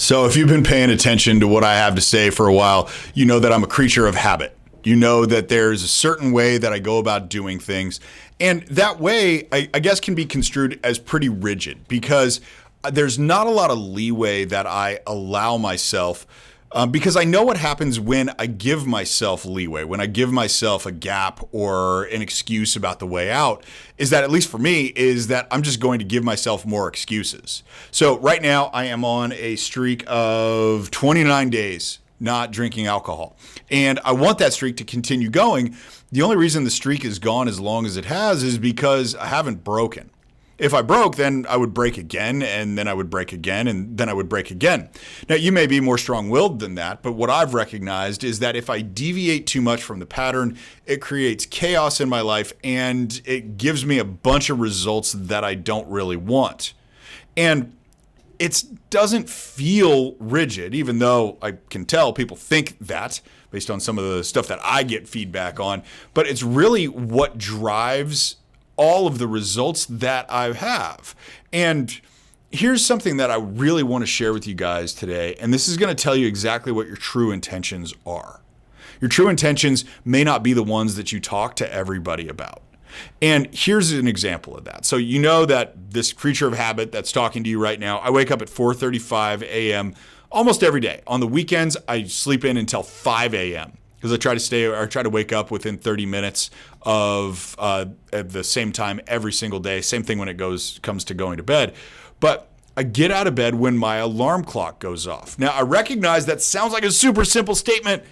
So if you've been paying attention to what I have to say for a while, you know that I'm a creature of habit. You know that there's a certain way that I go about doing things. And that way, I guess, can be construed as pretty rigid because there's not a lot of leeway that I allow myself because I know what happens when I give myself leeway, when I give myself a gap or an excuse about the way out, is that, at least for me, is that I'm just going to give myself more excuses. So right now I am on a streak of 29 days not drinking alcohol. And I want that streak to continue going. The only reason the streak is gone as long as it has is because I haven't broken. If I broke, then I would break again, and then I would break again, and then I would break again. Now, you may be more strong-willed than that, but what I've recognized is that if I deviate too much from the pattern, it creates chaos in my life, and it gives me a bunch of results that I don't really want. And it doesn't feel rigid, even though I can tell people think that based on some of the stuff that I get feedback on, but it's really what drives all of the results that I have. And here's something that I really want to share with you guys today. And this is going to tell you exactly what your true intentions are. Your true intentions may not be the ones that you talk to everybody about. And here's an example of that. So you know that this creature of habit that's talking to you right now, I wake up at 4:35 a.m. almost every day. On the weekends, I sleep in until 5 a.m. because I try to wake up within 30 minutes of at the same time every single day. Same thing when it comes to going to bed. But I get out of bed when my alarm clock goes off. Now, I recognize that sounds like a super simple statement,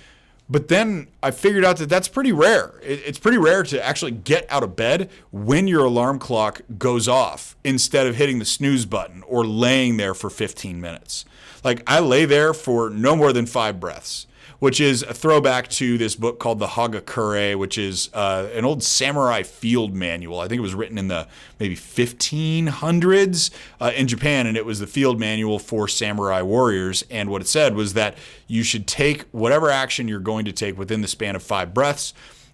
but then I figured out that that's pretty rare. It's pretty rare to actually get out of bed when your alarm clock goes off instead of hitting the snooze button or laying there for 15 minutes. Like, I lay there for no more than 5 breaths, which is a throwback to this book called the Hagakure, which is an old samurai field manual. I think it was written in the maybe 1500s in Japan, and it was the field manual for samurai warriors. And what it said was that you should take whatever action you're going to take within the span of 5 breaths.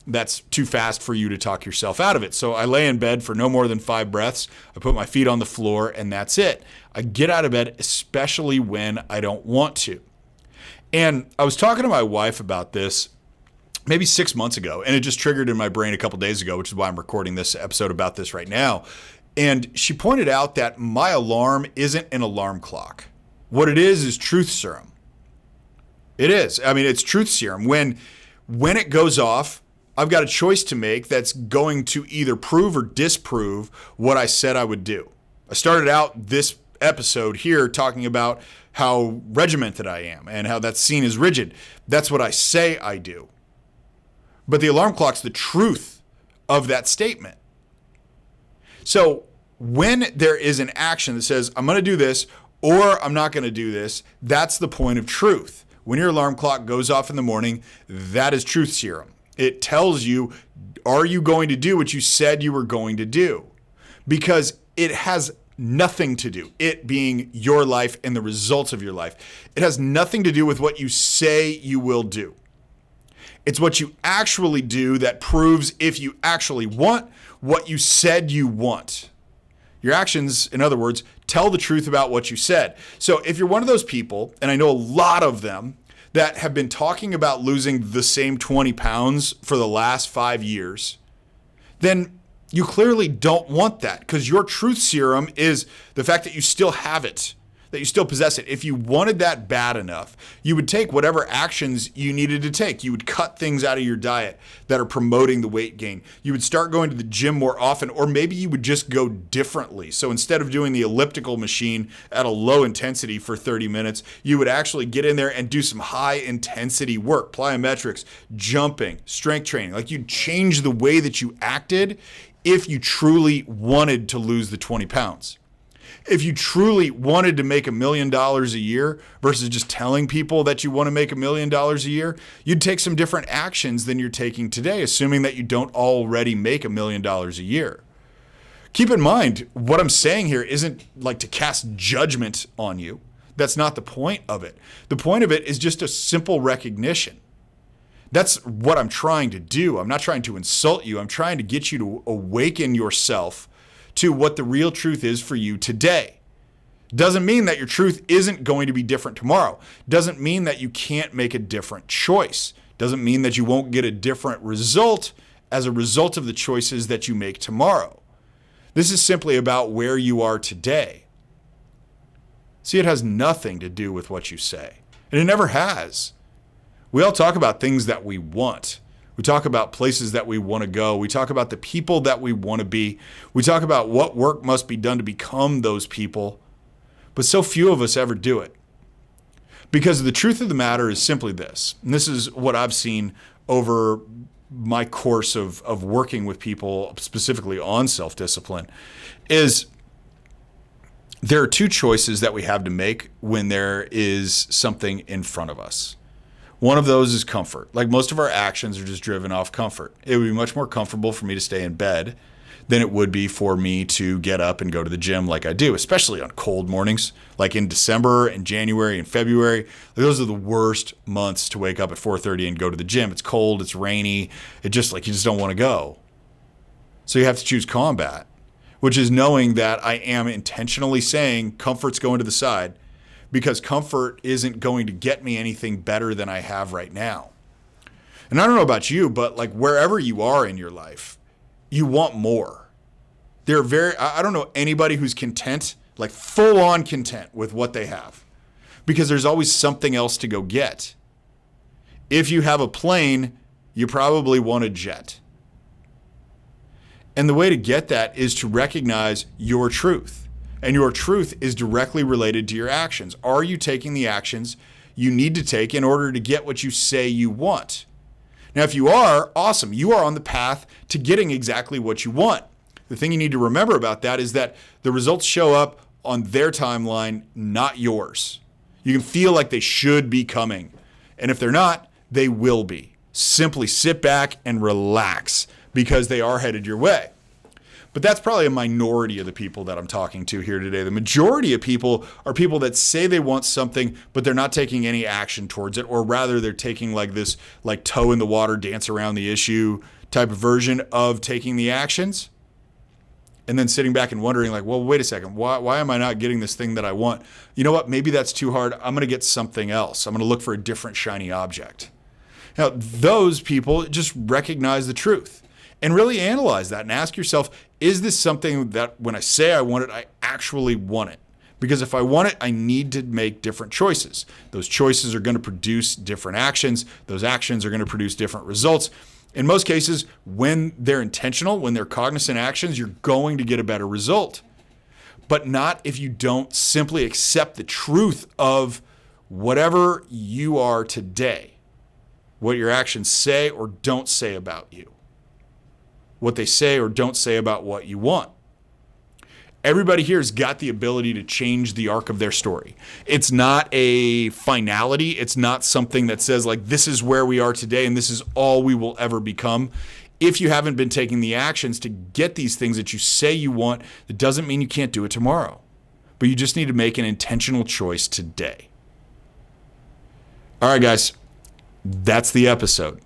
That's too fast for you to talk yourself out of it. So I lay in bed for no more than 5 breaths. I put my feet on the floor, and that's it. I get out of bed, especially when I don't want to. And I was talking to my wife about this maybe 6 months ago, and it just triggered in my brain a couple days ago, which is why I'm recording this episode about this right now. And she pointed out that my alarm isn't an alarm clock. What it is truth serum. It is. I mean, it's truth serum. When it goes off, I've got a choice to make that's going to either prove or disprove what I said I would do. I started out this episode here talking about how regimented I am and how that's seen as rigid. That's what I say I do. But the alarm clock's the truth of that statement. So when there is an action that says, I'm going to do this or I'm not going to do this, that's the point of truth. When your alarm clock goes off in the morning, that is truth serum. It tells you, are you going to do what you said you were going to do? Because it has nothing to do, it being your life and the results of your life. It has nothing to do with what you say you will do. It's what you actually do that proves if you actually want what you said you want. Your actions, in other words, tell the truth about what you said. So if you're one of those people, and I know a lot of them, that have been talking about losing the same 20 pounds for the last 5 years, then you clearly don't want that, because your truth serum is the fact that you still have it, that you still possess it. If you wanted that bad enough, you would take whatever actions you needed to take. You would cut things out of your diet that are promoting the weight gain. You would start going to the gym more often, or maybe you would just go differently. So instead of doing the elliptical machine at a low intensity for 30 minutes, you would actually get in there and do some high intensity work, plyometrics, jumping, strength training. Like, you'd change the way that you acted if you truly wanted to lose the 20 pounds. If you truly wanted to make $1 million a year versus just telling people that you want to make $1 million a year, you'd take some different actions than you're taking today, assuming that you don't already make $1 million a year. Keep in mind, what I'm saying here isn't like to cast judgment on you. That's not the point of it. The point of it is just a simple recognition. That's what I'm trying to do. I'm not trying to insult you. I'm trying to get you to awaken yourself to what the real truth is for you today. Doesn't mean that your truth isn't going to be different tomorrow. Doesn't mean that you can't make a different choice. Doesn't mean that you won't get a different result as a result of the choices that you make tomorrow. This is simply about where you are today. See, it has nothing to do with what you say, and it never has. We all talk about things that we want. We talk about places that we want to go. We talk about the people that we want to be. We talk about what work must be done to become those people. But so few of us ever do it. Because the truth of the matter is simply this, and this is what I've seen over my course of working with people specifically on self-discipline, is there are two choices that we have to make when there is something in front of us. One of those is comfort. Like most of our actions are just driven off comfort. It would be much more comfortable for me to stay in bed than it would be for me to get up and go to the gym like I do, especially on cold mornings, like in December and January and February. Those are the worst months to wake up at 4:30 and go to the gym. It's cold, it's rainy, you just don't want to go. So you have to choose combat, which is knowing that I am intentionally saying comfort's going to the side, because comfort isn't going to get me anything better than I have right now. And I don't know about you, but like wherever you are in your life, you want more. I don't know anybody who's content, like full on content with what they have, because there's always something else to go get. If you have a plane, you probably want a jet. And the way to get that is to recognize your truth. And your truth is directly related to your actions. Are you taking the actions you need to take in order to get what you say you want? Now, if you are, awesome. You are on the path to getting exactly what you want. The thing you need to remember about that is that the results show up on their timeline, not yours. You can feel like they should be coming. And if they're not, they will be. Simply sit back and relax, because they are headed your way. But that's probably a minority of the people that I'm talking to here today. The majority of people are people that say they want something, but they're not taking any action towards it, or rather they're taking like this like toe in the water, dance around the issue type of version of taking the actions, and then sitting back and wondering like, well, wait a second, why am I not getting this thing that I want? You know what? Maybe that's too hard. I'm going to get something else. I'm going to look for a different shiny object. Now, those people just recognize the truth and really analyze that and ask yourself, is this something that when I say I want it, I actually want it? Because if I want it, I need to make different choices. Those choices are going to produce different actions. Those actions are going to produce different results. In most cases, when they're intentional, when they're cognizant actions, you're going to get a better result. But not if you don't simply accept the truth of whatever you are today, what your actions say or don't say about you, what they say or don't say about what you want. Everybody here has got the ability to change the arc of their story. It's not a finality. It's not something that says like, this is where we are today and this is all we will ever become. If you haven't been taking the actions to get these things that you say you want, that doesn't mean you can't do it tomorrow. But you just need to make an intentional choice today. All right, guys, that's the episode.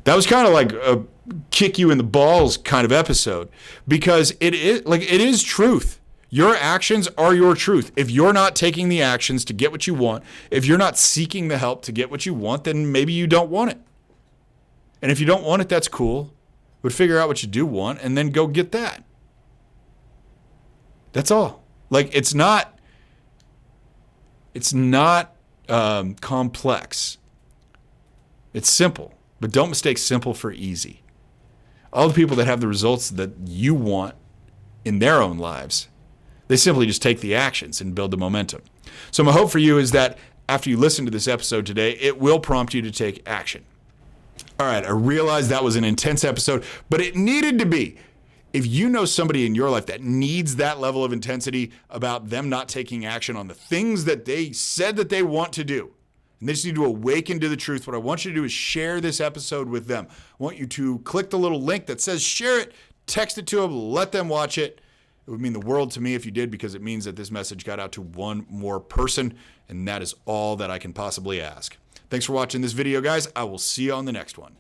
That was kind of like a kick you in the balls kind of episode, because it is truth. Your actions are your truth. If you're not taking the actions to get what you want, if you're not seeking the help to get what you want, then maybe you don't want it. And if you don't want it, that's cool. But figure out what you do want and then go get that. That's all. Like it's not complex. It's simple. But don't mistake simple for easy. All the people that have the results that you want in their own lives, they simply just take the actions and build the momentum. So my hope for you is that after you listen to this episode today, it will prompt you to take action. All right, I realize that was an intense episode, but it needed to be. If you know somebody in your life that needs that level of intensity about them not taking action on the things that they said that they want to do, and they just need to awaken to the truth, what I want you to do is share this episode with them. I want you to click the little link that says share it, text it to them, let them watch it. It would mean the world to me if you did, because it means that this message got out to one more person, and that is all that I can possibly ask. Thanks for watching this video, guys. I will see you on the next one.